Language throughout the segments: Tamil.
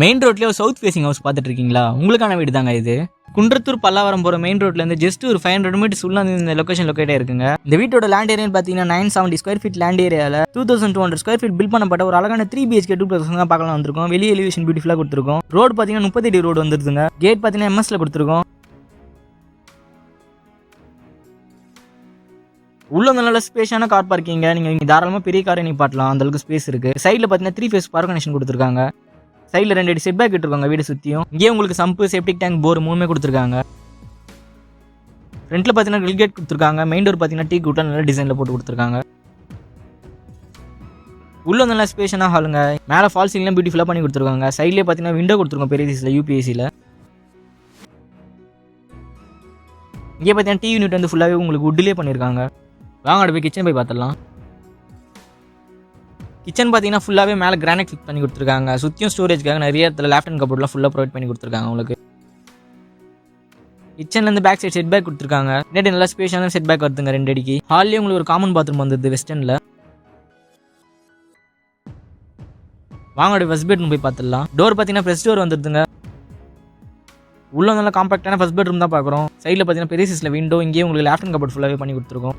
மெயின் ரோட்லேயே ஒரு சவுத் ஃபேசிங் ஹவுஸ் பார்த்துட்டு இருக்கீங்களா? உங்களுக்கான வீடு தாங்க இது. குன்றத்தூர் பல்லாவரம் போகிற மெயின் ரோட்லேருந்து ஜஸ்ட் ஒரு 500 மீட்டர்ஸ் உள்ள இந்த லொக்கேஷன் லொக்கேட்டாக இருக்குங்க. இந்த வீட்டோட லேண்ட் ஏரியான்னு பார்த்தீங்கன்னா 970 ஸ்கொயர் ஃபீட் லேண்ட் ஏரியாவில் 2200 ஸ்கொயர் ஃபீட் பில் பண்ணப்பட்ட ஒரு அழகான 3 BHK 2+ தான் பார்க்கலாம் வந்திருக்கும். வெளியே எலிவேஷன் பியூட்டிஃபுல்லாக கொடுத்துருக்கோம். ரோடு பார்த்தீங்கன்னா 38 ரோடு வந்துருதுங்க. கேட் பார்த்தீங்கன்னா MSல கொடுத்துருக்கோம். உள்ள நல்ல ஸ்பேஷான கார் பார்க்கிங்க. நீங்கள் தாராளமாக பெரிய காரை நிப்பாட்டலாம், அந்த அளவுக்கு ஸ்பேஸ் இருக்கு. சைடில் பார்த்தீங்கன்னா 3 ஃபேஸ் பவர் கனெக்ஷன் கொடுத்துருக்காங்க. சைடில் 2 அடி செட் பேக் விட்டுருக்காங்க வீடு சுற்றியும். இங்கே உங்களுக்கு சம்பு, செப்டிக் டேங்க், போர் 3மே கொடுத்துருக்காங்க. ஃப்ரண்ட்டில் பார்த்தீங்கன்னா கிரில் கேட் கொடுத்துருக்காங்க. மெயின் டோர் பார்த்தீங்கன்னா டீ கூட்டாக நல்ல டிசைனில் போட்டு கொடுத்துருக்காங்க. உள்ள நல்ல ஸ்பேஷனாக ஹாலுங்க. மேலே ஃபால் சீலிங்லாம் பியூட்டிஃபுல்லாக பண்ணி கொடுத்துருக்காங்க. சைட்லேயே பார்த்தீங்கன்னா விண்டோ கொடுத்துருக்கோம் பெரிய சைஸில் UPSல. இங்கே பார்த்தீங்கன்னா டிவி யூனிட் வந்து ஃபுல்லாகவே உங்களுக்கு வுட்லேயே பண்ணியிருக்காங்க. வாங்க அடுத்து போய் கிச்சன் போய் பார்த்துடலாம். கிச்சன் பார்த்தீங்கன்னா ஃபுல்லாகவே மேலே கிரானைட் ஃபிக்ஸ் பண்ணி கொடுத்துருக்காங்க. சுற்றியும் ஸ்டோரேஜ்க்காக நிறைய இடத்துல லேஃப்ட் அண்ட் கபோர்ட்லாம் ஃபுல்லாக ப்ரொவைட் பண்ணி கொடுத்துருக்காங்க உங்களுக்கு. கிச்சன்லேருந்து பேக் சைட் செட் பேக் கொடுத்துருக்காங்க. நேற்று நல்லா ஸ்பேஷியான செட் பேக் வருதுங்க 2 அடிக்கு. ஹால்லேயே உங்களுக்கு ஒரு காமன் பாத்ரூம் வந்துருது வெஸ்டர்னில். வாங்க அப்படியே ஃபர்ஸ்ட் பெட்ரூம் போய் பார்த்துடலாம். டோர் பார்த்தீங்கன்னா ஃப்ரெஷ் டோர் வந்துருதுங்க. உள்ள நல்லா காம்பாக்டான ஃபர்ஸ்ட் பெட்ரூம் தான் பார்க்குறோம். சைடில் பார்த்தீங்கன்னா பெரிய சைஸில் விண்டோ, இங்கேயே உங்களுக்கு லேஃப்ட் அண்ட் கபோர்ட் ஃபுல்லாகவே பண்ணி கொடுத்துருக்கோம்.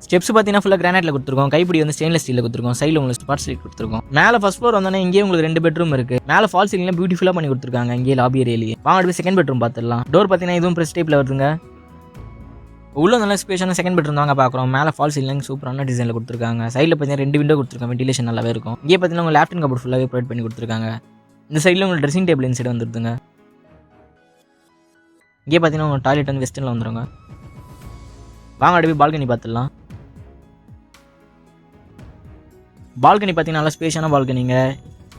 ஸ்டெப்ஸ் பார்த்தீங்கன்னா ஃபுல்லாக கிரானைட்டில் கொடுத்துருக்கோம். கைப்பிடி வந்து ஸ்டெயின்லெஸ் ஸ்டீலில் கொடுத்துருக்கோம். சைடில் உங்களுக்கு ஸ்பாட் ஸ்டீல் கொடுத்துருக்கோம். மேலே ஃபர்ஸ்ட் ஃப்ளோர் வந்தோன்னே இங்கேயே உங்களுக்கு 2 பெட்ரூம் இருக்குது. மேலே ஃபால் சீலிங்லாம் பியூட்டிஃபுல்லாக பண்ணி கொடுத்துருக்காங்க. இங்கே லாபி ஏரியாலேயே. வாங்க அடுத்து செகண்ட் பெட்ரூம் பார்த்துடலாம். டோர் பார்த்தீங்கன்னா இதுவும் ப்ரெஸ் டைப்பில் வருதுங்க. உள்ள நல்ல ஸ்பேஷான செகண்ட் பெட்ரூம் தாங்க பார்க்குறோம். மேலே ஃபால் சீலிங் சூப்பரான டிசைனில் கொடுத்துருக்காங்க. சைடில் பார்த்தீங்கன்னா 2 விண்டோ கொடுத்துருக்காங்க. வென்டிலேஷன் நல்லாவே இருக்கும். இங்கே பார்த்தீங்கன்னா உங்கள் லேஃப்ட் அண்ட் கபோர்ட் ஃபுல்லாகவே ப்ரொவைட் பண்ணி கொடுத்துருக்காங்க. இந்த சைடில் உங்களுக்கு ட்ரெஸ்ஸிங் டேபிள் இன்சைடு வந்துருதுங்க. இங்கே பார்த்தீங்கன்னா உங்கள் டாய்லெட் வந்து வெஸ்டர்னில் வந்துருங்க. வாங்க அடுத்து பால்கனி பார்த்துடலாம். பால்கனி பார்த்தீங்கன்னா நல்லா ஸ்பேஷான பால்கனிங்க.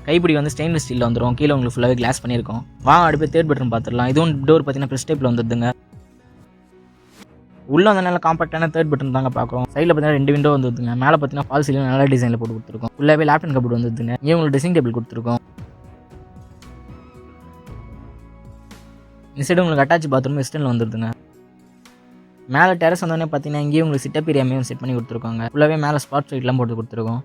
கைப்பிடி வந்து ஸ்டெயின்லெஸ் ஸ்டீலில் வந்துடும். கீழே உங்களுக்கு ஃபுல்லாகவே கிளாஸ் பண்ணியிருக்கோம். வாங்க அடுத்து தேர்ட் பெட்ரூம் பார்த்துடலாம். இதுவும் டோர் பார்த்தீங்கன்னா ப்ரெஸ் டைப்பில் வந்துடுதுங்க. உள்ள வந்து நல்ல காம்பாக்டான தேர்ட் பெட்ரூம் தாங்க பார்க்குறோம். சைடில் பார்த்தீங்கன்னா 2 விண்டோ வந்துருதுங்க. மேலே பார்த்தீங்கன்னா ஃபால் சீலிங் நல்ல டிசைனில் போட்டு கொடுத்துருக்கோம். ஃபுல்லாகவே லேஃப்ட் அண்ட் கபோர்ட் வந்துருதுங்க. இங்கே உங்களுக்கு ட்ரெஸ்ஸிங் டேபிள் கொடுத்துருக்கோம். இந்த சைடு உங்களுக்கு அட்டாச் பாத்ரூம் வெஸ்டர்னில் வந்துருதுங்க. மேலே டெரஸ் வந்தோடனே பார்த்தீங்கன்னா இங்கேயே உங்களுக்கு சிட்டப் ஏரியாமே செட் பண்ணி கொடுத்துருக்காங்க. ஃபுல்லாகவே மேலே ஸ்பாட் லைட்லாம் போட்டு கொடுத்துருக்கோம்.